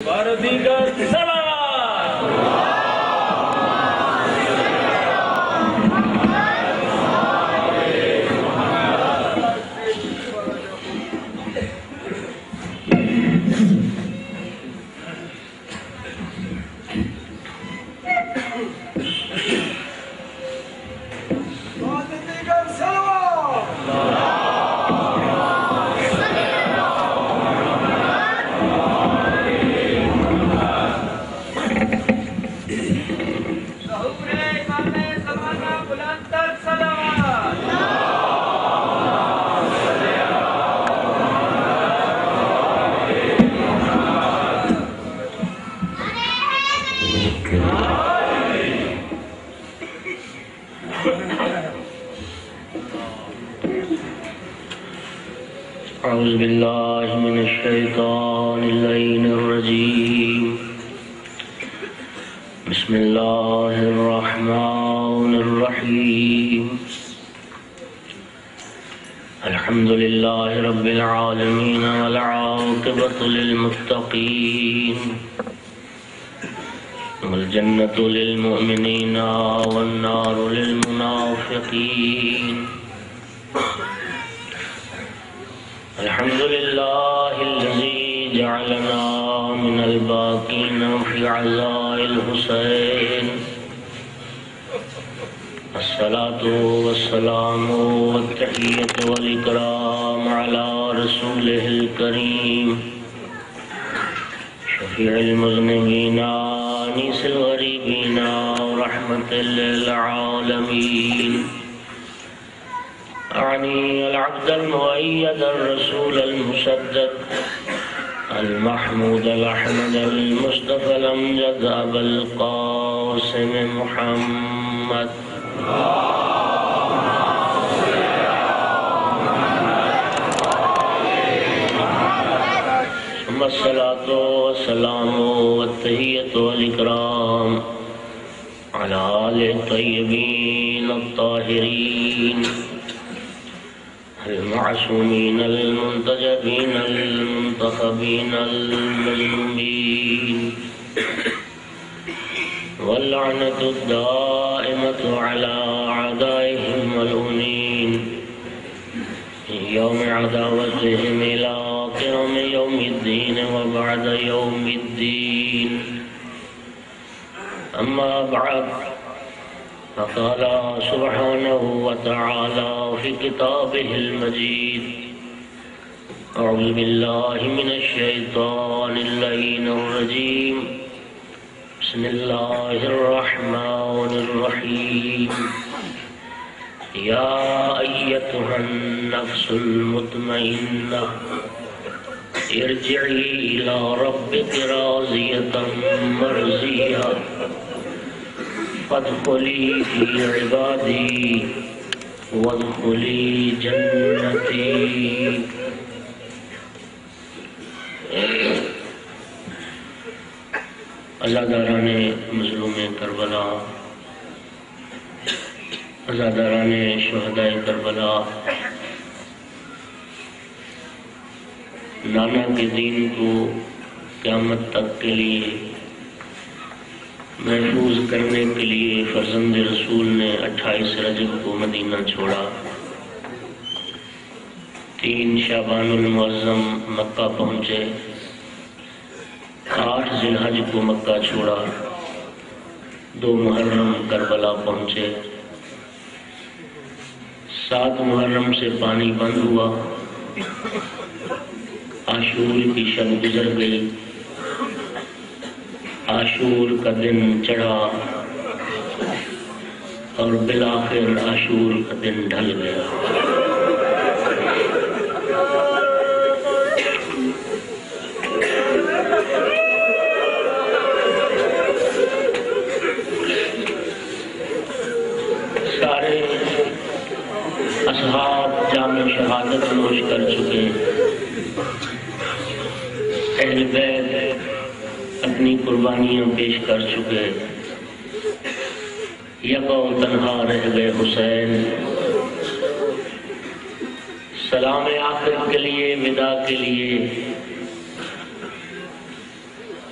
دیگر سلام أعوذ بالله من الشيطان اللعين الرجيم بسم الله الرحمن الرحيم الحمد لله رب العالمين والعاقبة للمتقين والجنة للمؤمنين والنار للمنافقين الحمد لله الذي جعلنا من الباقين في عزاء الحسين الصلاة والسلام والتحية والإكرام على رسوله الكريم شفيع المذنبين أنيس الغريبين ورحمة للعالمين أعني العبد المؤيد الرسول المصدق المحمود الأحمد المصطفى الأمجد أبا القاسم محمد ثم الصلاة والسلام والتحية والإكرام على آل الطيبين الطاهرين المعصومين المنتجبين المنتخبين المظلومين واللعنة الدائمة على أعدائهم ملعونين يوم عداوتهم إلى قيام يوم الدين وبعد يوم الدين أما بعد فقال سبحانه وتعالى في كتابه المجيد أعوذ بالله من الشيطان اللعين الرجيم بسم الله الرحمن الرحيم يا أيتها النفس المطمئنة ارجعي إلى ربك راضية مرضية فادخلی فی عبادی وادخلی جنتی. عزاداران مظلوم کربلا، عزاداران شہدائے کربلا، نانا کے دین کو قیامت تک کے لیے محفوظ کرنے کے لیے فرزند رسول نے 28 رجب کو مدینہ چھوڑا، 3 شعبان المعظم مکہ پہنچے، 8 ذی الحج کو مکہ چھوڑا، 2 محرم کربلا پہنچے، 7 محرم سے پانی بند ہوا، عاشور کی شب گزر گئی، عاشور کا دن چڑھا اور بالآخر عاشور کا دن ڈھل گیا۔ سارے اصحاب جام شہادت نوش کر چکے، اہل بیت اپنی قربانیاں پیش کر چکے، یکا و تنہا رہ گئے حسین۔ سلام آخر کے لیے، ودا کے لیے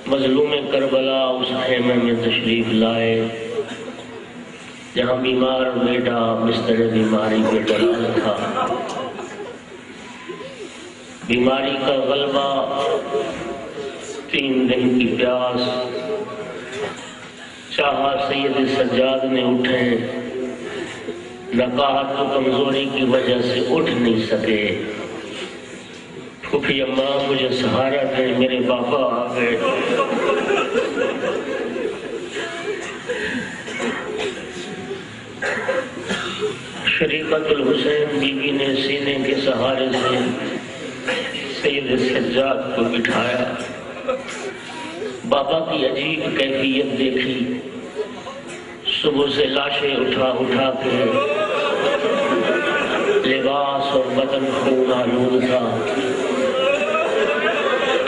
مظلوم کربلا اس خیمے میں تشریف لائے جہاں بیمار بیٹا بستر بیماری پہ ڈلا تھا۔ بیماری کا غلبہ، 3 دن کی پیاس، چاہا سید سجاد نے اٹھیں، نہ کہا تو کمزوری کی وجہ سے اٹھ نہیں سکے۔ پھوپھی اماں مجھے سہارا دے، میرے بابا آ گئے۔ شریفت الحسین بیوی نے سینے کے سہارے سے سید سجاد کو بٹھایا۔ بابا کی عجیب کیفیت دیکھی، صبح سے لاشیں اٹھا اٹھا کے، لباس اور بدن خون آلود تھا،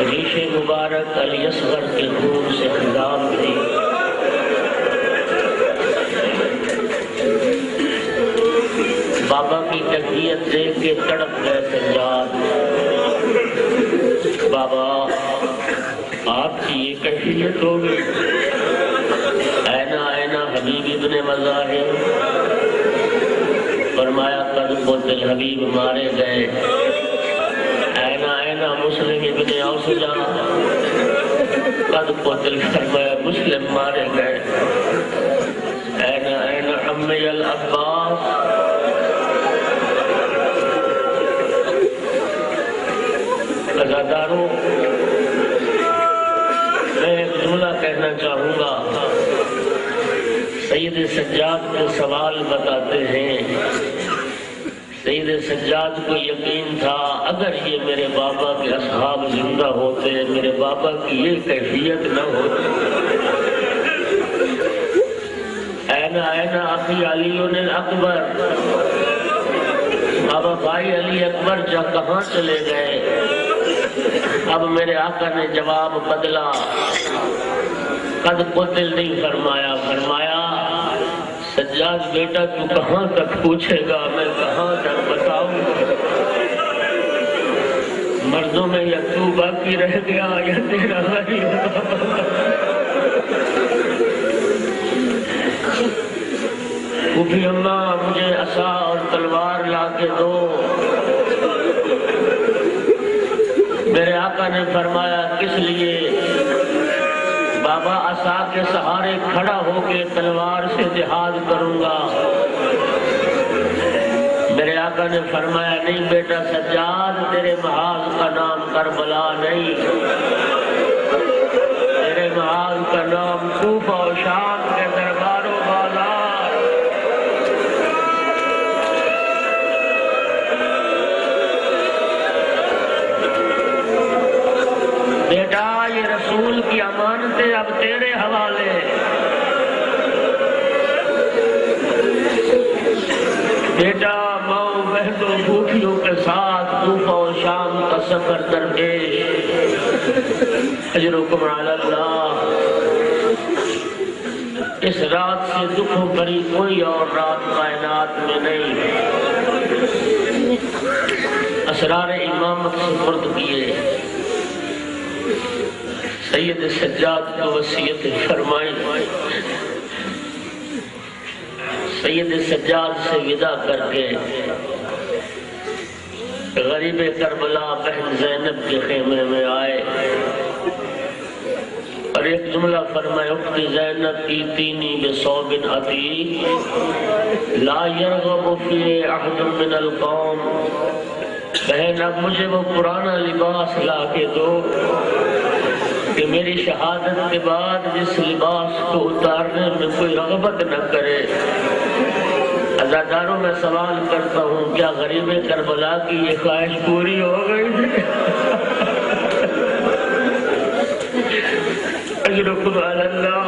ریش مبارک علی اصغر کے خون سے خضاب تھی۔ بابا کی کیفیت دیکھ کے تڑپ گئے سجاد۔ بابا آپ کی یہ کیفیت ہو گئی؟ اینا اینا حبیب ابن مظاہر، فرمایا قد قتل حبیب مارے گئے۔ اینا اینا مسلم ابن اوسجا، قد قتل، فرمایا مسلم مارے گئے۔ اینا اینا عمی العباس، عزاداروں میں ایک جملہ کہنا چاہوں گا۔ سید سجاد کے سوال بتاتے ہیں، سید سجاد کو یقین تھا اگر یہ میرے بابا کے اصحاب زندہ ہوتے، میرے بابا کی یہ کیفیت نہ ہوتی۔ اینا اینا اخی علی اکبر، بابا بھائی علی اکبر جا کہاں چلے گئے؟ اب میرے آقا نے جواب بدلا، قد قتل نہیں فرمایا، فرمایا سجاد بیٹا تو کہاں تک پوچھے گا، میں کہاں تک بتاؤں؟ مردوں میں یا تو باقی رہ گیا یا تیرا غریب بابا۔ پھوپھی اماں مجھے عصا اور تلوار لا کے دو۔ میرے آقا نے فرمایا کس لیے؟ بابا عصا کے سہارے کھڑا ہو کے تلوار سے جہاد کروں گا۔ میرے آقا نے فرمایا نہیں بیٹا سجاد، تیرے محاذ کا نام کربلا نہیں، تیرے محاذ کا نام کوفہ و شام کے دربار و بازار۔ بیٹا یہ رسول کی امانتیں اب تیرے حوالے۔ بیٹا ماؤں بہنوں بھوکھیوں کے ساتھ کوفہ و شام کا سفر درپیش، اجرکم علی اللہ۔ اس رات سے دکھوں بھری کوئی اور رات کائنات میں نہیں۔ اسرار امامت سپرد کیے، سید سجاد کو وصیت فرمائی۔ سید سجاد سے ودا کر کے غریب کربلا بہن زینب کے خیمے میں آئے اور ایک جملہ فرمایا، اختی زینب ایتینی بصوب عتیق لا یرغب فی احد من القوم۔ بہن اب مجھے وہ پرانا لباس لا کے دو کہ میری شہادت کے بعد جس لباس کو اتارنے میں کوئی رغبت نہ کرے۔ عزاداروں میں سوال کرتا ہوں، کیا غریب کربلا کی یہ خواہش پوری ہو گئی؟ اجرکم علی اللہ۔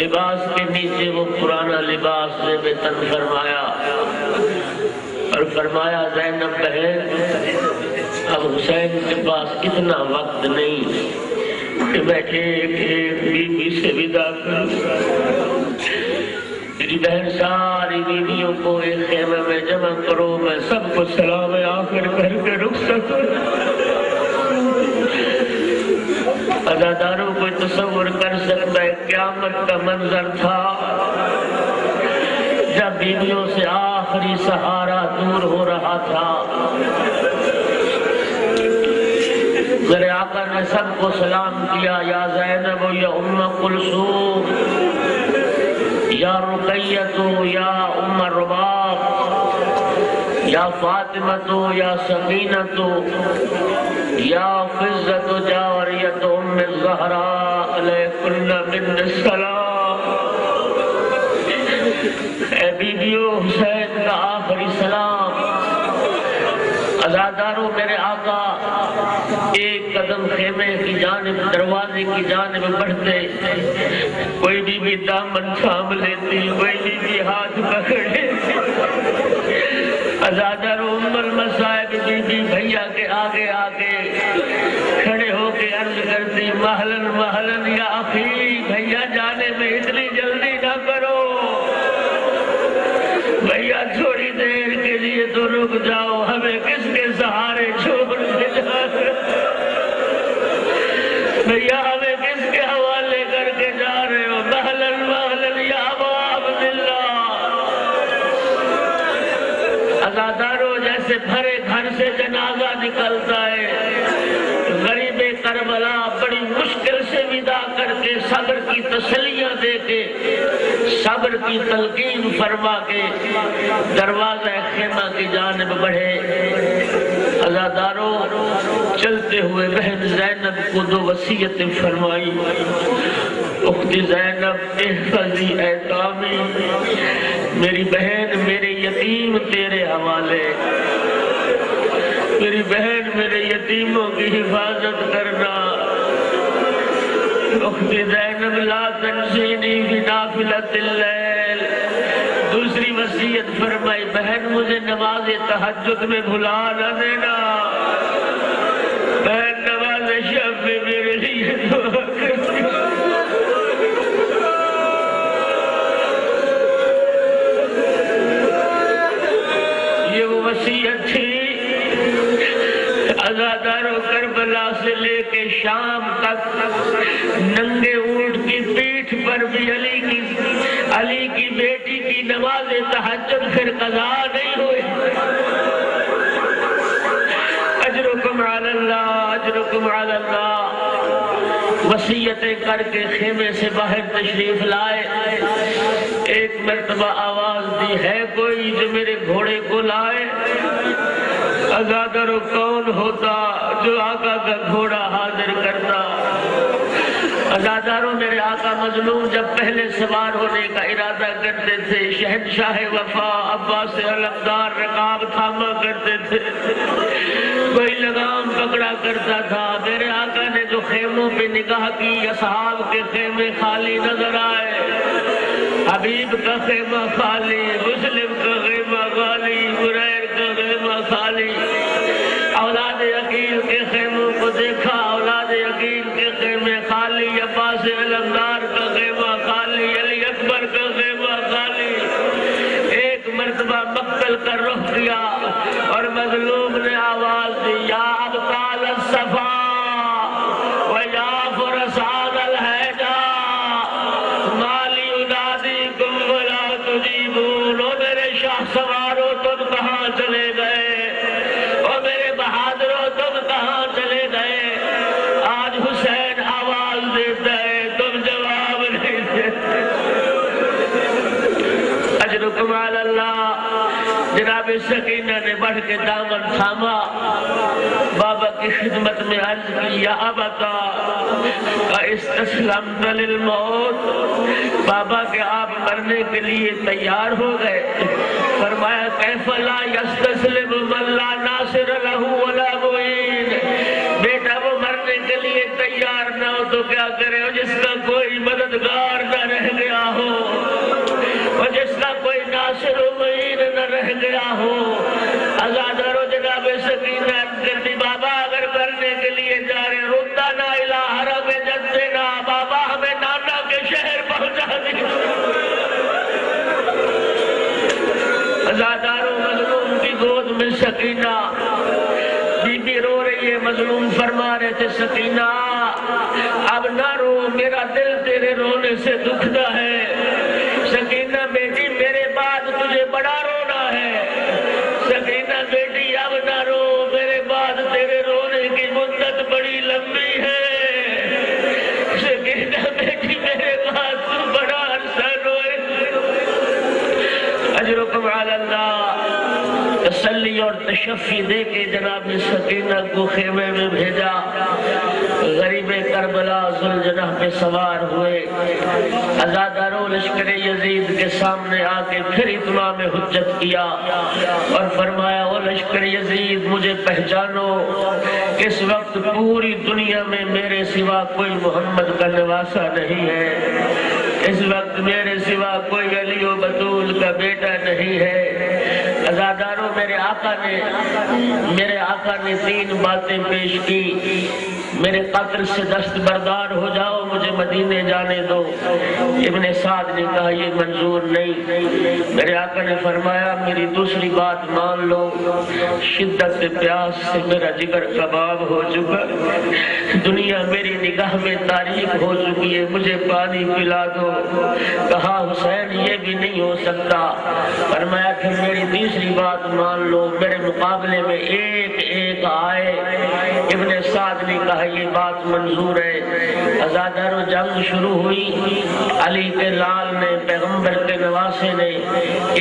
لباس کے نیچے وہ پرانا لباس زیب تن فرمایا اور فرمایا زینب بہن اب حسین کے پاس اتنا وقت نہیں کہ میں ایک ایک بیوی سے ودا کروں۔ میری بہن ساری بیویوں کو ایک خیمے میں جمع کرو، میں سب کو سلام آخر کر کے رخصت کروں۔ عزاداروں کو تصور کر سکتا ہے قیامت کا منظر تھا جب بیویوں سے آخری سہارا دور ہو رہا تھا. میرے آقا نے سب کو سلام کیا, یا زینب یا ام کلثوم یا رقیہ یا ام رباب یا فاطمہ یا سکینہ یا فضة جاریۃ ام الزہراء علیکن من السلام. اے بیویو حسین کا آخری سلام. عزاداروں میرے آقا ایک قدم خیمے کی جانب دروازے کی جانب بڑھتے, کوئی بھی دامن تھام لیتی, کوئی بھی ہاتھ پکڑ لیتی. عزاداروں ام المصائب بی بی بھیا کے آگے آگے کھڑے ہو کے عرض کرتی, مہلن مہلن یا اخی, بھیا جانے میں اتنی جلدی نہ کرو, بھیا تھوڑی دیر کے لیے تو رک جاؤ, ہمیں کس کے سہارے چھوڑ کے جا رہے, بھیا ہمیں کس کے حوالے کر کے جا رہے ہو. مہلن مہلن یا ابا عبداللہ. عزاداروں جیسے بھرے گھر سے جنازہ نکلتا ہے, غریب کربلا بڑی مشکل سے ودا کر کے صبر کی تسلیاں دے کے صبر کی تلقین فرما کے دروازہ خیمہ کی جانب بڑھے. عزاداروں چلتے ہوئے بہن زینب کو دو وصیتیں فرمائی. اخت زینب احفظی ایتامی, میری بہن میرے یتیم تیرے حوالے, میری بہن میرے یتیموں کی حفاظت کرنا. اخت زینب لا تنسینی فی نافلۃ اللیل. دوسری وصیت فرمائی, بہن مجھے نماز تہجد میں بھلا نہ دینا, بہن نماز شب میں میرے لیے دعا کرتی. یہ وہ وصیت تھی. عزاداروں کربلا سے لے کے شام تک ننگے اونٹ کی پیٹھ پر بھی علی کی بیٹی کی نماز تہجد پھر قضا نہیں ہوئی. اجرکم علی اللہ, اجرکم علی اللہ. وصیتیں کر کے خیمے سے باہر تشریف لائے. ایک مرتبہ آواز دی, ہے کوئی جو میرے گھوڑے کو لائے. عزاداروں کون ہوتا جو آقا کا گھوڑا حاضر کرتا. عزاداروں میرے آقا مظلوم جب پہلے سوار ہونے کا ارادہ کرتے تھے, شہنشاہ وفا عباس علمدار رقاب تھاما کرتے تھے, کوئی لگام پکڑا کرتا تھا. میرے آقا نے جو خیموں پہ نگاہ کی, اصحاب کے خیمے خالی نظر آئے. حبیب کا خیمہ خالی, مسلم کا خیمہ خالی, بریر کا خیمہ خالی. اولاد عقیل کے خیموں کو دیکھا, اولاد عقیل کے خیمے خالی, عباس علمدار کا خیمہ خالی, علی اکبر کا خیمہ خالی. ایک مرتبہ مقتل کر رخ کیا اور مظلوم نے آواز دی, یا ابطال الصفا و یا فرسان الحیجا مالی انادیکم ولا تجیبون. او میرے شاہ سوارو تم کہاں چلے گئے, او میرے بہادروں تم کہاں چلے گئے. آج حسین آواز دیتا ہے, تم جواب نہیں دیتے. اجرکم علی اللہ. جناب سکینہ نے بڑھ کے دامن تھاما, بابا کی خدمت میں عرض کی, یا ابتا استسلمت للموت. بابا کہ آپ مرنے کے لیے تیار ہو گئے. فرمایا, کیف لا یستسلم من لا ناصر لہ ولا معین. بیٹا وہ مرنے کے لیے تیار نہ ہو تو کیا کرے, جس کا کوئی مددگار نہ رہ گیا ہو, اور جس کا کوئی ناصر و معین نہ رہ گیا ہو. عزادارو جناب سکینہ کہتی, بابا اگر کرنے کے لیے جا رہے, رُدّا نہ الٰی حرم جدنا, بابا ہمیں نانا کے شہر پہنچا دی. عزادارو مظلوم کی گود میں سکینہ بی بی رو رہی ہے. مظلوم فرما رہے تھے, سکینہ اب نہ رو، میرا دل تیرے رونے سے دکھتا ہے۔ سکینہ بیٹی میرے بعد تجھے بڑا رونا ہے۔ سکینہ بیٹی اب نہ رو، میرے بعد تیرے رونے کی مدت بڑی لمبی ہے۔ سکینہ بیٹی میرے بعد تو بڑا عرصہ روئے۔ اجرکم علی اللہ۔ تسلی اور تشفی دے کے جناب سکینہ کو خیمے میں بھیجا۔ غریب کربلا ذوالجناح پہ سوار ہوئے۔ عزادارو لشکر یزید کے سامنے آ کے پھر اتمام حجت کیا اور فرمایا او لشکر یزید مجھے پہچانو، اس وقت پوری دنیا میں میرے سوا کوئی محمد کا نواسا نہیں ہے، اس وقت میرے سوا کوئی علی و بطول کا بیٹا نہیں ہے۔ عزادارو میرے آقا نے تین باتیں پیش کی۔ میرے قتل سے دستبردار ہو جاؤ، مجھے مدینے جانے دو۔ ابن سعد نے کہا یہ منظور نہیں۔ میرے آقا نے فرمایا میری دوسری بات مان لو، شدت پیاس سے میرا جگر کباب ہو چکا، دنیا میری نگاہ میں تاریک ہو چکی ہے، مجھے پانی پلا دو۔ کہا حسین یہ بھی نہیں ہو سکتا۔ فرمایا پھر میری تیسری بات مان لو، میرے مقابلے میں ایک ایک آئے۔ ابن سعد نے کہا یہ بات منظور ہے۔ عزادارو جنگ شروع ہوئی، علی کے لال نے، پیغمبر کے نواسے نے،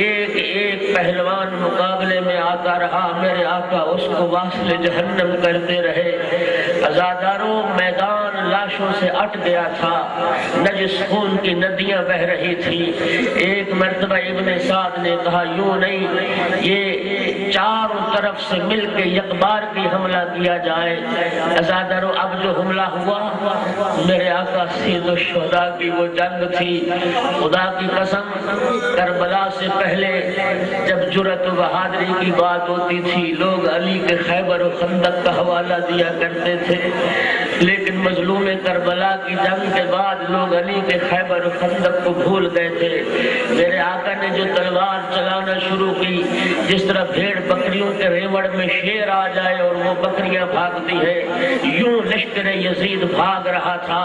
ایک ایک پہلوان مقابلے میں آتا رہا، میرے آقا اس کو واصل جہنم کرتے رہے۔ عزادارو میدان لاشوں سے اٹ گیا تھا، نجس خون کی ندیاں بہ رہی تھی۔ ایک مرتبہ ابن سعد نے کہا یوں نہیں، یہ چاروں طرف سے مل کے یکبار کی حملہ کیا جائے۔ عزادارو اب جو حملہ ہوا میرے آقا سید الشہداء کی وہ جنگ تھی۔ خدا کی قسم کربلا سے پہلے جب جرأت و بہادری کی بات ہوتی تھی لوگ علی کے خیبر و خندق کا حوالہ دیا کرتے تھے، لیکن مظلوم کربلا کی جنگ کے بعد لوگ علی کے خیبر و خندق کو بھول گئے تھے۔ میرے آقا نے جو تلوار چلانا شروع کی، جس طرح بھیڑ بکریوں کے ریوڑ میں شیر آ جائے اور وہ بکریاں بھاگتی ہے، یوں لشکر یزید بھاگ رہا تھا۔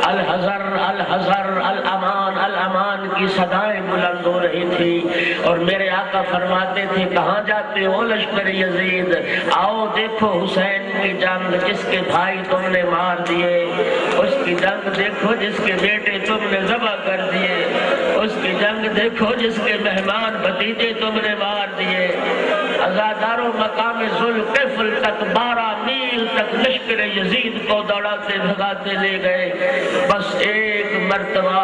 الحذر الحذر الامان الامان کی صدائیں بلند ہو رہی تھی اور میرے آقا فرماتے تھے کہاں جاتے ہو لشکر یزید؟ آؤ دیکھو حسین کی جنگ، جس کے بھائی تم نے مار دیے، اس کی جنگ دیکھو جس کے بیٹے تم نے ذبح کر دیے، اس کی جنگ دیکھو جس کے مہمان بھتیجے تم نے مار دیے۔ عزادارو مقام ذوالقفل تک 12 میل تک لشکر یزید کو دوڑاتے بھگاتے لے گئے۔ بس ایک مرتبہ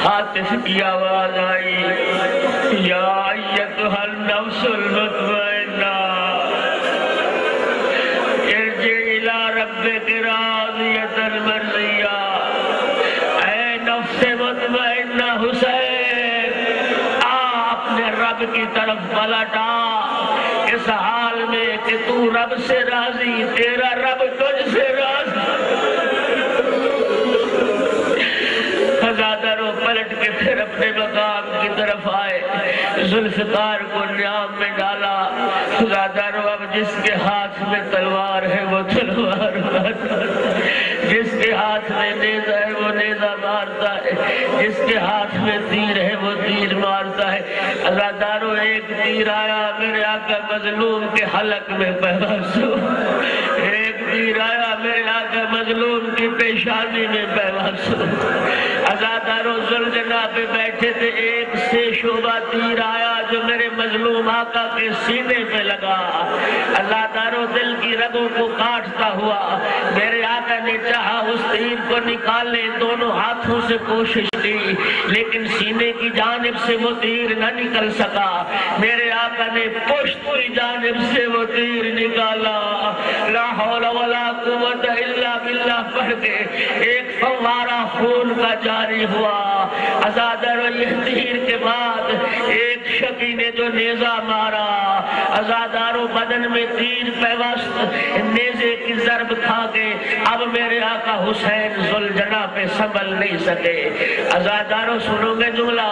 ہاتف کی آواز آئی، یا ایتھا النفس المطمئنہ ارجعی الی ربک راضیۃ مرضیہ۔ اے نفس مطمئنہ حسین، اپنے رب کی طرف پلٹا، اس حال میں کہ تو رب سے راضی، تیرا رب تجھ سے راضی۔ عزادارو پلٹ کے پھر اپنے مقام کی طرف آئے، ذوالفقار کو نیام میں ڈالا۔ عزادارو اب جس کے ہاتھ میں تلوار ہے وہ تلوار مارتا ہے، جس کے ہاتھ میں نیزہ ہے وہ نیزہ مارتا ہے، جس کے ہاتھ میں تیر ہے وہ تیر مارتا ہے۔ عزادارو ایک تیر آیا میرے آقا مظلوم کے حلق میں پیوست ہوا، ایک تیر آیا میرے آقا مظلوم کی پیشانی میں پیوست ہوا۔ عزادارو ذوالجناح پہ بیٹھے تھے، ایک سے شعبہ تیر آیا جو میرے مظلوم آقا کے سینے پہ لگا۔ عزادارو دل کی رگوں کو کاٹتا ہوا میرے آقا نے چاہا اس تیر کو نکالنے، دونوں ہاتھوں سے کوشش کی لیکن سینے کی جانب سے وہ تیر نہ نکل سکا۔ میرے آقا نے پشت کی جانب سے وہ تیر نکالا، لا حول ولا قوت الا باللہ پڑھ کے ایک فوارہ خون کا جاری ہوا۔ عزادارو یہ تیر کے بعد ایک شقی نے جو نیزہ مارا، عزادارو بدن میں تیر پیوست، نیزے کی ضرب کھا کے اب میرے آقا حسین ذوالجناح پہ میں سنبھل نہیں سکے۔ عزاداروں سنو گے جملہ،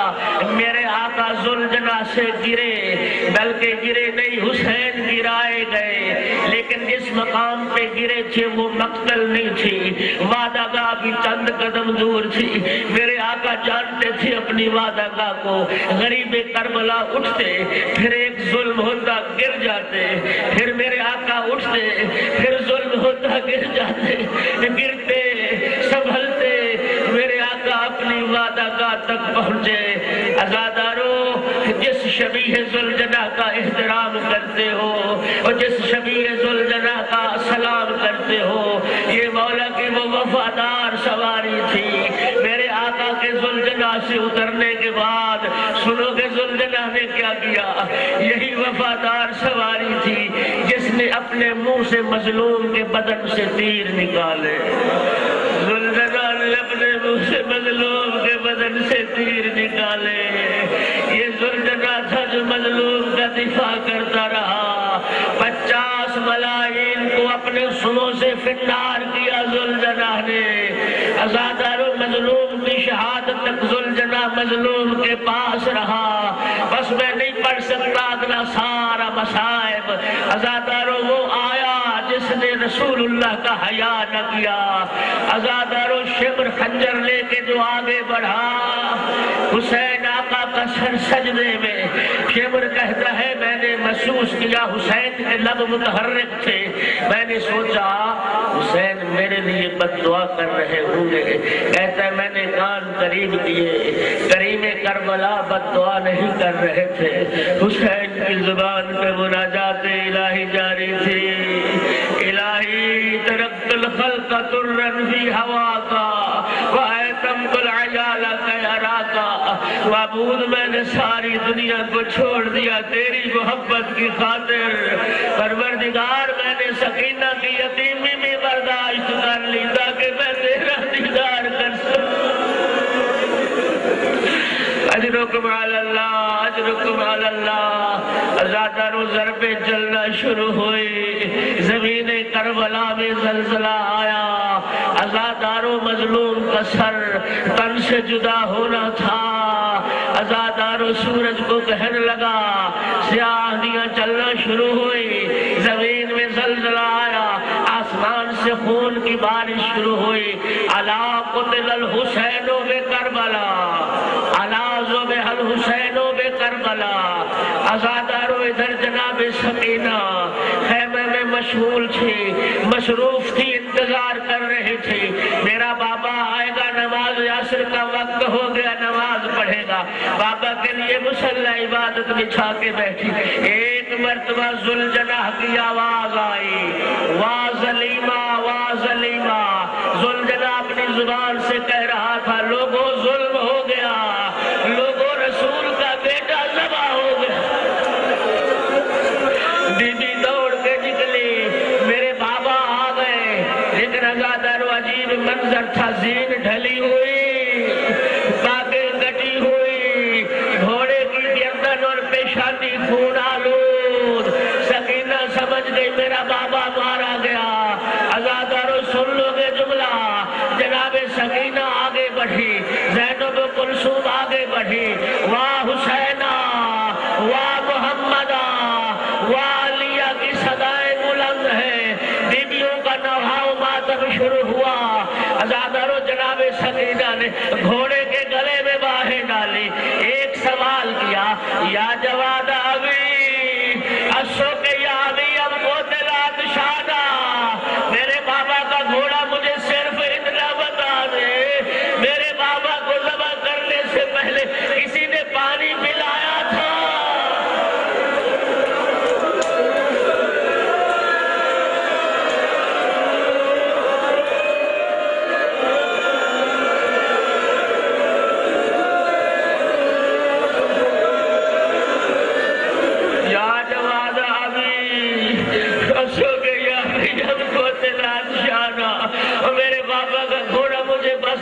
میرے آقا ذوالجناح سے گرے، بلکہ گرے نہیں، حسین گرائے گئے، لیکن جس مقام پہ گرے تھے وہ مقتل نہیں تھی، وعدہ گاہ بھی چند قدم دور تھی۔ میرے آقا جانتے تھے اپنی وعدہ گاہ کو، غریب کربلا اٹھتے، پھر ایک ظلم ہوتا گر جاتے، پھر میرے آقا اٹھتے، پھر ظلم ہوتا گر جاتے، گرتے سنبھلتے، میرے آقا اپنی وعدہ گاہ تک پہنچے۔ عزاداروں، جس شبیہ ذوالجناح کا احترام کرتے ہو اور جس شبیہ ذوالجناح کا سلام کرتے ہو، یہ مولا کی وہ وفادار سواری تھی۔ میرے آقا کے ذوالجناح سے اترنے کے بعد سنو کہ ذوالجناح نے کیا کیا، یہی وفادار سواری تھی جس نے اپنے منہ سے مظلوم کے بدن سے تیر نکالے۔ ذوالجناح نے اپنے منہ سے مظلوم کے بدن سے تیر نکالے۔ یہ ذوالجناح تھا جو مظلوم کا دفاع کرتا رہا، 50 ملاعین کو اپنے سنوں سے فنار کیا ذوالجناح نے۔ عزاداروں، مظلوم کی شہادت تک ذوالجناح مظلوم کے پاس رہا۔ بس میں نہیں پڑھ سکتا اتنا سارا مصائب۔ عزاداروں، وہ آیا جس نے رسول اللہ کا حیا نہ کیا۔ عزاداروں، شبر خنجر لے کے جو آگے بڑھا، حسین آقا کا سر سجدے میں، شبر کہتا ہے میں نے محسوس کیا حسین کے لب متحرک تھے، میں نے سوچا حسین میرے لیے بد دعا کر رہے ہوں گے۔ کہتا ہے میں نے کان قریب کیے، کریم کربلا بد دعا نہیں کر رہے تھے، حسین کی زبان پہ مناجات الہی جاری تھی۔ الہی ترکت الخلق ترن فی ہواکا وآیتمت العجال کیراکا، معبود میں نے ساری دنیا کو چھوڑ دیا تیری محبت کی خاطر۔ پروردگار، میں نے سکینہ کی یتیمی میں برداشت کر لی تاکہ میں تیرا دیدار کر سکوں۔ اجرکم علی اللہ، اجرکم علی اللہ۔ عزاداروں، ضربیں چلنا شروع ہوئی، زمین کربلا میں زلزلہ آیا۔ عزاداروں، مظلوم کا سر تن سے جدا ہونا تھا۔ عزاداروں، سورج کو کہنے لگا، سیاہ دیاں چلنا شروع ہوئی، زمین میں زلزلہ آیا، آسمان سے خون کی بارش شروع ہوئی۔ الا قتل الحسین بکربلا، الا ذبح الحسین بکربلا۔ عزاداروں، ادھر جناب سکینہ خیمے میں مشغول تھی، مصروف تھی، انتظار کر رہی تھی، میرا بابا آئے گا، نماز عصر کا وقت ہو گیا، نماز پڑھے گا۔ بابا کے لیے مصلی عبادت بچھا کے بیٹھی، ایک مرتبہ ذوالجناح کی آواز آئی، واہ ظلیمہ، واہ ظلیمہ۔ ذوالجناح اپنی زبان سے کہہ رہا تھا، لوگوں ظلم ہو گیا، لوگوں رسول کا بیٹا ذبح ہو گیا۔ بی بی دوڑ کے نکلی، میرے بابا آ گئے، لیکن عزاداروں عجیب منظر تھا، زین ڈھلی ہوئی، باقی کٹی ہوئی، گھوڑے کی گردن اور پیشانی خون آلود۔ سکینہ سمجھ گئی میرا بابا مارا گیا۔ عزاداروں، سن لو گے جملہ، جناب سکینہ آگے بڑھی، زینب کلثوم آگے بڑھی، واہ حسینہ، واہ محمدہ، واہ علیہ کی صدائیں بلند ہیں، بیبیوں کا نوحہ و ماتم شروع ہوا۔ عزاداروں، جناب سکینہ نے گھوڑے کے گلے میں باہیں ڈالی، ایک سوال کیا، یا جواد ابی اسو کے یا ابی اب قتلات شادہ، میرے بابا کا گھوڑا مجھے صرف اتنا بتا دے، میرے بابا کو ذبح کرنے سے پہلے کسی نے پانی پلایا تھا؟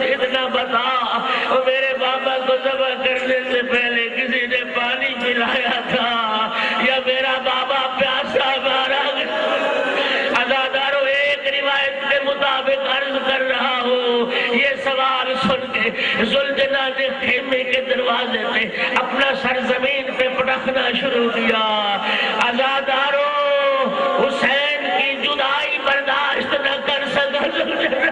اتنا بتا، میرے بابا کو ذبح کرنے سے پہلے کسی نے پانی پلایا تھا یا میرا بابا پیاسا مارا گیا؟ عزاداروں، ایک روایت کے مطابق عرض کر رہا ہوں، یہ سوال سن کے ذوالجلال نے خیمے کے دروازے پہ اپنا سر زمین پہ پٹکنا شروع کیا. عزادارو حسین کی جدائی برداشت نہ کر سکا ذوالجلال.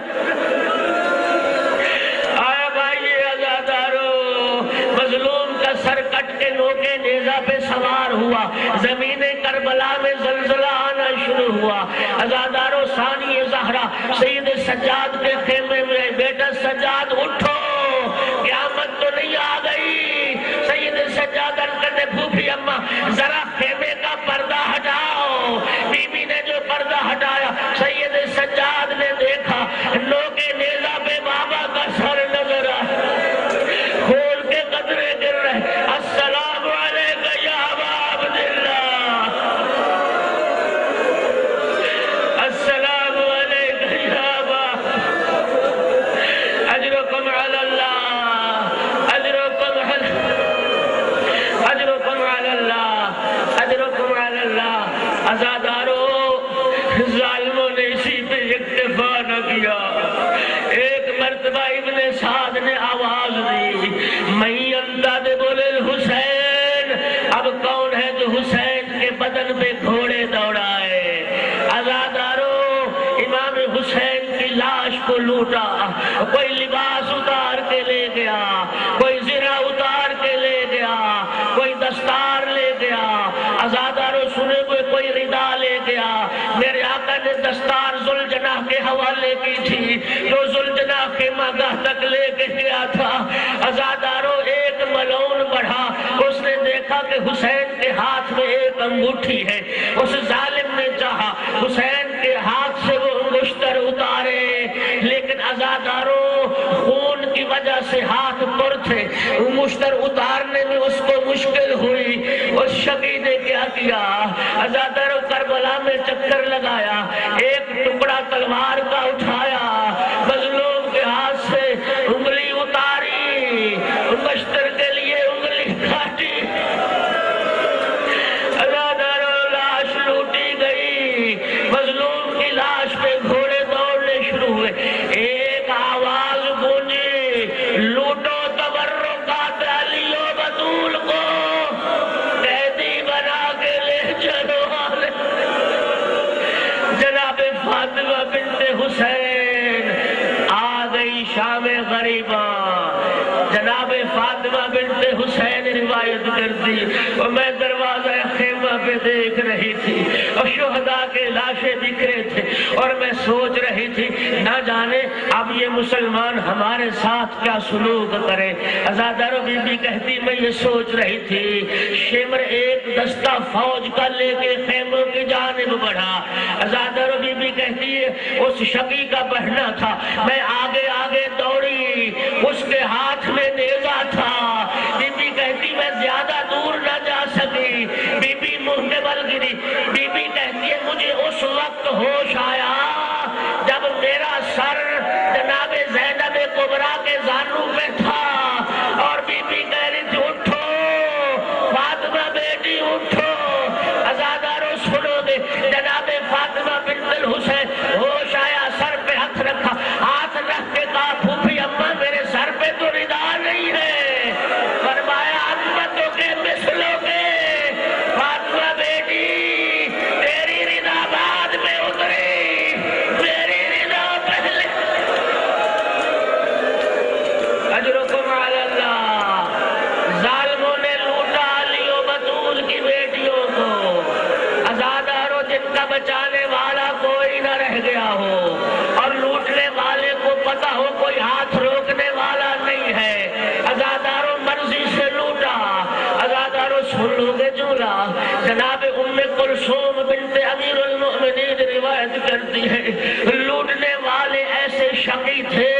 آیا بھائی عزادارو مظلوم کا سر کٹ کے نوکے نیزہ پہ سوار ہوا. زمین کربلا میں زلزلہ آنا شروع ہوا. عزادارو ثانی زہرا سید سجاد کے خیمے میں بیٹا سجاد اٹھو قیامت تو نہیں آ گئی. سید سجاد کرنے پھوپھی اماں ذرا خیمے کا پردہ ہٹاؤ. بی بی نے جو پردہ ہٹایا سید سجاد نے دیکھا نوکے نیزہ پہ بابا کا سر نظر آیا. کھول کے قطرے گر رہے. السلام علیکہ یا ابا عبداللہ. السلام علیکہ یا ابا. اجرکم علی اللہ اجرکم علی اجرکم علی اللہ اجرکم علی اللہ. عزادارو ظالموں نے اسی پہ اکتفا نہ کیا. ایک مرتبہ ابن سعد نے آواز دی میں امداد بولے حسین. اب کون ہے جو حسین کے بدن پہ گھوڑے دوڑائے. عزادارو امام حسین کی لاش کو لوٹا. کوئی لباس اتار کے لے گیا, کوئی زرہ اتار کے لے گیا, کوئی دستار لے گیا. عزادارو سنے کوئی ردا لے گیا. میرے آقا نے دستار ذوالجناح کے حوالے کی تھی جو ذوالجناح کے مگاہ تک لے کے گیا تھا. عزادارو ایک ملعون بڑھا, اس نے دیکھا کہ حسین کے ہاتھ میں ایک انگوٹھی ہے. اس ظالم نے چاہا حسین کے ہاتھ سے وہ مشتر اتارے, لیکن عزادارو خون کی وجہ سے ہاتھ پر تھے. مشتر اتارنے میں اس کو مشکل ہوئی. اس شقی نے کیا کیا عزادارو کربلا میں چکر لگایا, ایک ٹکڑا تلوار کا اٹھایا, مظلوم کے ہاتھ سے انگلی اتاری, مشتر کے لیے انگلی کاٹی. عزادارو لاش لوٹی گئی. مظلوم کی لاش پہ گھوڑے دوڑنے شروع ہوئے. ایک آواز گونجی لوٹو تبرکات علی و بطول کو قیدی بنا کے لے چلو. جناب فاطمہ بنت حسین آ گئی شام غریبہ. جناب فاطمہ بنت حسین روایت کرتی اور میں دروازہ خیمہ پہ دیکھ رہی تھی اور شہداء کے لاشیں بکھرے تھے اور میں سوچ رہی تھی نہ جانے اب یہ مسلمان ہمارے ساتھ کیا سلوک کرے. عزادارو بی بی کہتی میں یہ سوچ رہی تھی. شمر ایک دستہ فوج کا لے کے خیموں کی جانب بڑھا. عزادارو بی بی کہتی ہے اس شقی کا بہنا تھا. میں آگے آگے دوڑی, اس کے ہاتھ میں نیزہ تھا. بی بی کہتی میں زیادہ دور نہ جا سکی. بی بی منہ میں بل گری. بی بی کہتی ہے مجھے اس وقت ہوش آیا جب میرا سر جناب زینب کبریٰ کے زانو پہ تھا اور بی بی کہہ رہی تھی اٹھو فاطمہ بیٹی اٹھو. عزادارو سنو گے جناب فاطمہ بنت الحسین ہوش آیا, سر پہ ہاتھ رکھا, ہاتھ رکھ کے کہا پھوپھی اماں میرے سر پہ تو ردا نہیں ہے. فرمایا امتوں کے مثلوں کے فاطمہ بیٹی تیری ردا بعد میں اتری, میری ردا پہلے. اجرکم علی اللہ. ظالموں نے لوٹا علی و بطول کی بیٹیوں کو. عزادارو جن کا بچانے والا کوئی نہ رہ گیا ہو اور لوٹنے والے کو پتا ہو کوئی ہاتھ روکنے والا نہیں ہے. عزادارو مرضی سے لوٹا. عزادارو سن لو گے جملہ جناب ام کلثوم بنت امیر المؤمنین روایت کرتی ہے لوٹنے والے ایسے شقی تھے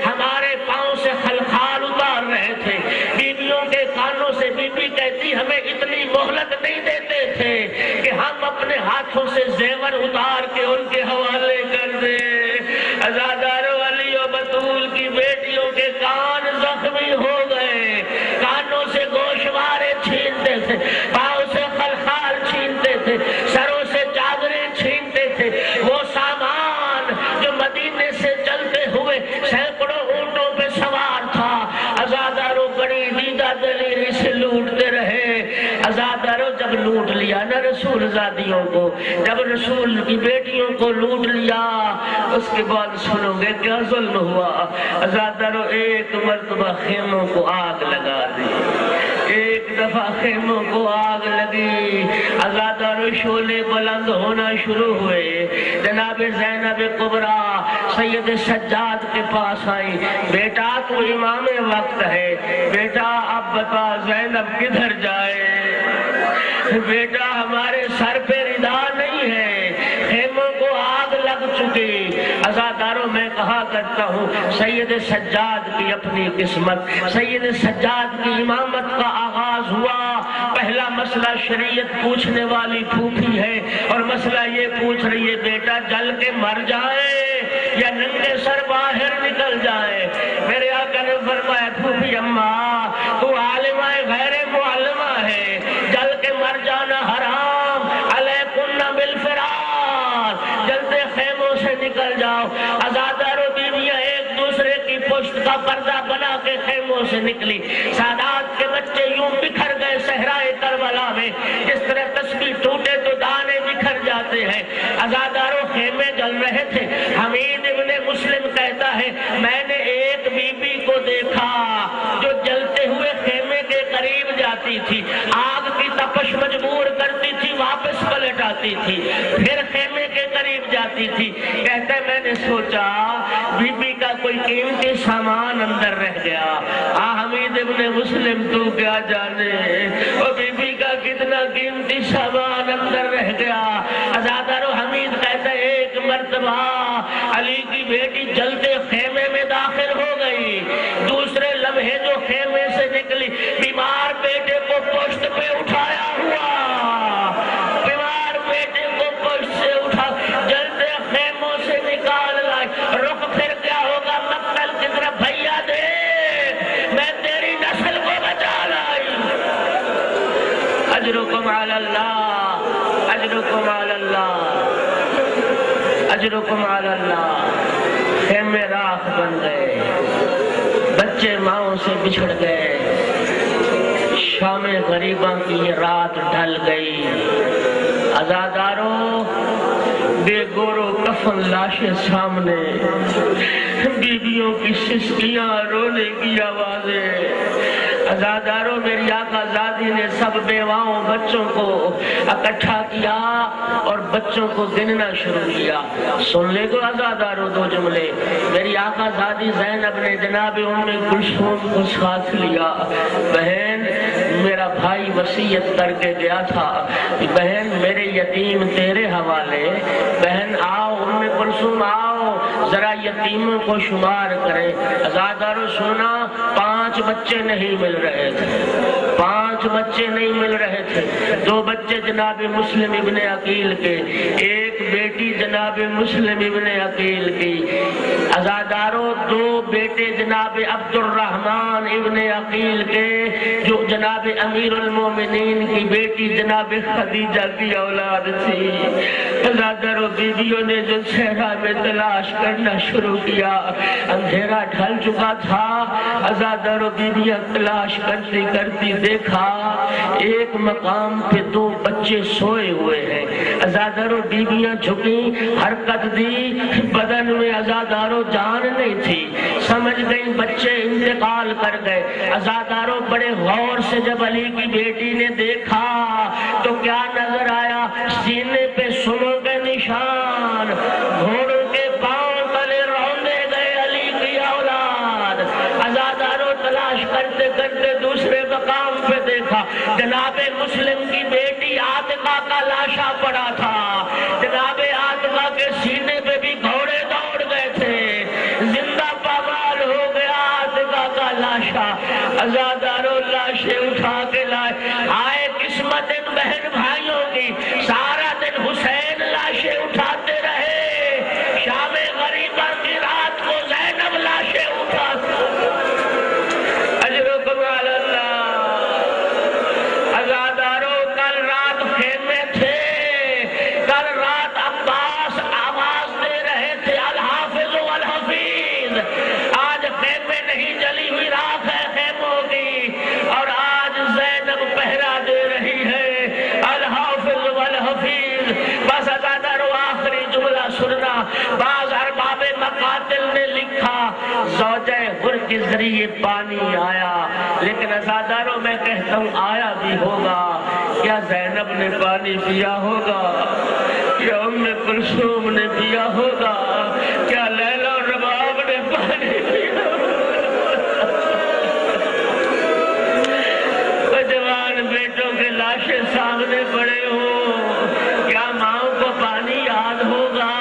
ہمارے پاؤں سے خلخال اتار رہے تھے. بیویوں کے کانوں سے بی بی کہتی ہمیں اتنی مہلت نہیں دیتے تھے کہ ہم اپنے ہاتھوں سے زیور اتار کے ان کے حوالے کر دیں. عزادارو علی و بطول کی بیٹیوں کے کان زخمی ہو گئے. کانوں سے گوشوارے چھینتے تھے, پاؤں سے خلخال چھینتے تھے, سروں سے چادریں چھینتے تھے. وہ سامان جو مدینے سے چلتے ہوئے سینکڑوں اونٹوں پہ سوار شہزادیوں کو، جب رسول کی بیٹیوں کو لوٹ لیا، اس کے بعد سنو گے کیا ظلم ہوا۔ عزادارو ایک مرتبہ خیموں کو آگ لگا دی، ایک دفعہ خیموں کو آگ لگی، عزادارو شعلے بلند ہونا شروع ہوئے۔ جناب زینب کبریٰ سید سجاد کے پاس آئی، بیٹا تو امام وقت ہے، بیٹا اب بتا زینب کدھر جائے، بیٹا ہمارے سر پہ ردا نہیں ہے، خیموں کو آگ لگ چکی۔ عزاداروں میں کہا کرتا ہوں سید سجاد کی اپنی قسمت، سید سجاد کی امامت کا آغاز ہوا۔ پہلا مسئلہ شریعت پوچھنے والی پھوپھی ہے اور مسئلہ یہ پوچھ رہی ہے بیٹا جل کے مر جائے یا ننگے سر باہر نکل جائے۔ میرے آقا نے فرمایا پھوپھی اماں تو عالمہ غیر معلمہ ہے، جل کے مر جانا حرام، علیکن بالفرار، جلتے خیموں سے نکل جاؤ۔ عزادارو بیویاں ایک دوسرے کی پشت کا پردہ بنا کے خیموں سے نکلی۔ سادات کے بچے یوں بکھر گئے صحرائے کربلا میں، جس طرح تسبیح ٹوٹے تو دانے بکھر جاتے ہیں۔ عزادارو خیمے جل رہے تھے۔ حمید ابن مسلم کہتا ہے میں نے ایک بی بی کو دیکھا جو جلتے ہوئے خیمے کے قریب جاتی تھی، آگ کی تپش مجبور کرتی تھی، واپس پلٹ آتی تھی، پھر خیمے کے قریب جاتی تھی۔ کہتا ہے میں نے سوچا بی بی کا کوئی قیمتی سامان اندر رہ گیا۔ حمید ابن مسلم تو کیا جانے وہ بی بی کا کتنا قیمتی سامان اندر رہ گیا۔ عزادارو حمید کہتا ہے ایک مرتبہ علی کی بیٹی جلتے خیمے میں داخل ہو گئی، دوسرے لمحے جو خیمے سے نکلی بیمار بیٹے کو پشت پہ اٹھایا ہوا، بیمار بیٹے کو پشت سے اٹھا جلتے خیموں سے نکال لائی۔ رخ پھر کیا ہوگا مقتل کی طرف، بھیا دیکھ میں تیری نسل کو بچا لائی۔ اجرکم علی اللہ، اجرکم علی اللہ، اجرکم علی اللہ۔ خیمے راکھ بن گئے، بچے ماؤں سے بچھڑ گئے، شام غریباں کی رات ڈھل گئی۔ عزاداروں بے گورو کفن لاشیں سامنے، بیویوں کی سسکیاں، رونے کی آوازیں۔ عزاداروں میری آقا زادی نے سب بیواؤں بچوں کو اکٹھا کیا اور بچوں کو گننا شروع کیا۔ سن لے گو عزاداروں دو جملے۔ میری آقا زادی زینب نے جناب ام کلثوم کو ساتھ لیا، بہن میرا بھائی وصیت کر کے گیا تھا کہ بہن میرے یتیم تیرے حوالے، بہن آؤ ام کلثوم آؤ ذرا یتیموں کو شمار کریں۔ عزاداروں سونا 5 بچے نہیں مل رہے تھے، 5 بچے نہیں مل رہے تھے۔ 2 بچے جناب مسلم ابن عقیل کے، ایک بیٹی جناب مسلم ابن عقیل کی۔ عزاداروں 2 بیٹے جناب عبد الرحمن ابن عقیل کے جو جناب امیر المومنین کی بیٹی جناب خدیجہ کی اولاد تھی۔ عزاداروں بیویوں نے جو صحرا میں تلاش کرنا شروع کیا، اندھیرا ڈھل چکا تھا۔ عزاداروں بیویاں تلاش کرتی کرتی دیکھا ایک مقام پہ 2 بچے سوئے ہوئے ہیں۔ عزاداروں بیویاں جھکی، حرکت دی، بدن میں عزاداروں جان نہیں تھی، سمجھ گئی بچے انتقال کر گئے۔ عزاداروں بڑے غور سے جب علی کی بیٹی نے دیکھا تو کیا نظر آیا، سینے پہ سنوں کے نشان، گھوڑوں کے پاؤں تلے روندے گئے علی کی اولاد۔ عزاداروں تلاش کرتے کرتے دوسرے مقام پہ دیکھا، جناب مسلم کی بیٹی عاتقہ کا لاشا پڑا تھا، جناب عاتقہ کے سینے پہ بھی گھوڑے دوڑ گئے تھے، زندہ پامال ہو گیا عاتقہ کا لاشا۔ عزاداروں لاشیں اٹھا کے لائے، آئے قسمت ان بہن بھائیوں کی، سارا دن حسین لاشیں اٹھاتے رہے، شام غریبہ کی رات کو زینب لاشیں اٹھاتے۔ اجرکم علی اللہ۔ عزاداروں کل رات خیمے تھے، کل رات عباس آواز دے رہے تھے الحافظ والحفیظ، آج خیمے نہیں جلی ہوئی راکھ ہے خیموں کی، اور آج کے ذریعے پانی آیا، لیکن عزاداروں میں کہتا ہوں آیا بھی ہوگا، کیا زینب نے پانی پیا ہوگا؟ کیا ام کلثوم نے پیا ہوگا؟ کیا لیلا اور رباب نے پانی پیا ہوگا؟ وہ جوان بیٹوں کے لاشیں سامنے پڑے ہوں، کیا ماؤں کو پانی یاد ہوگا؟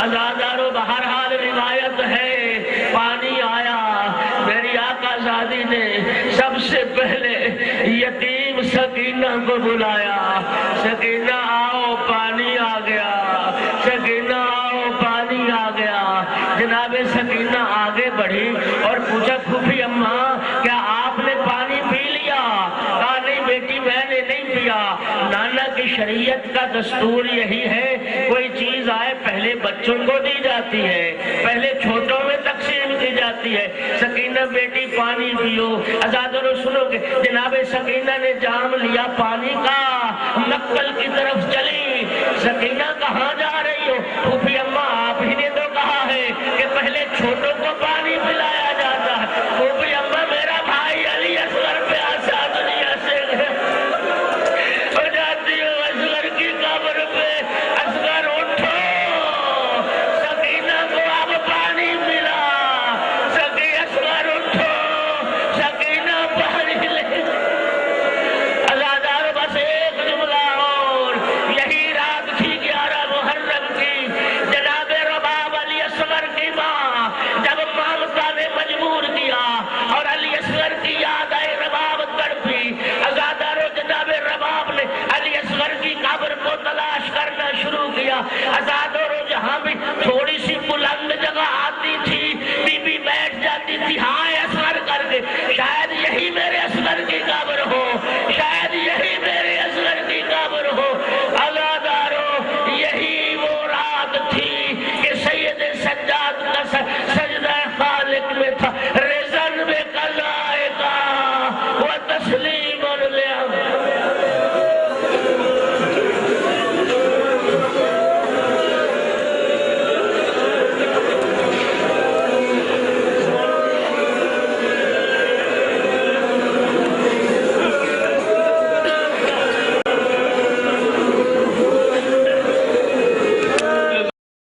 عزاداروں بہرحال روایت ہے پانی آیا، میری آقا زادی نے سب سے پہلے یتیم سکینہ کو بلایا، سکینہ آؤ پانی آ گیا، سکینہ آؤ پانی آ گیا۔ جناب سکینہ آگے بڑھی اور پوچھا پھوپھی اماں کیا آپ نے پانی پی لیا؟ کہا نہیں بیٹی میں نے نہیں پیا، نانا کی شریعت کا دستور یہی ہے کوئی چیز آئے پہلے بچوں کو دی جاتی ہے، پہلے چھوٹوں میں تقسیم کی جاتی ہے۔ سکینہ بیٹی پانی پیو۔ عزادارو سنو گے، جناب سکینہ نے جام لیا پانی کا، مکتل کی طرف چلی۔ سکینہ کہاں جا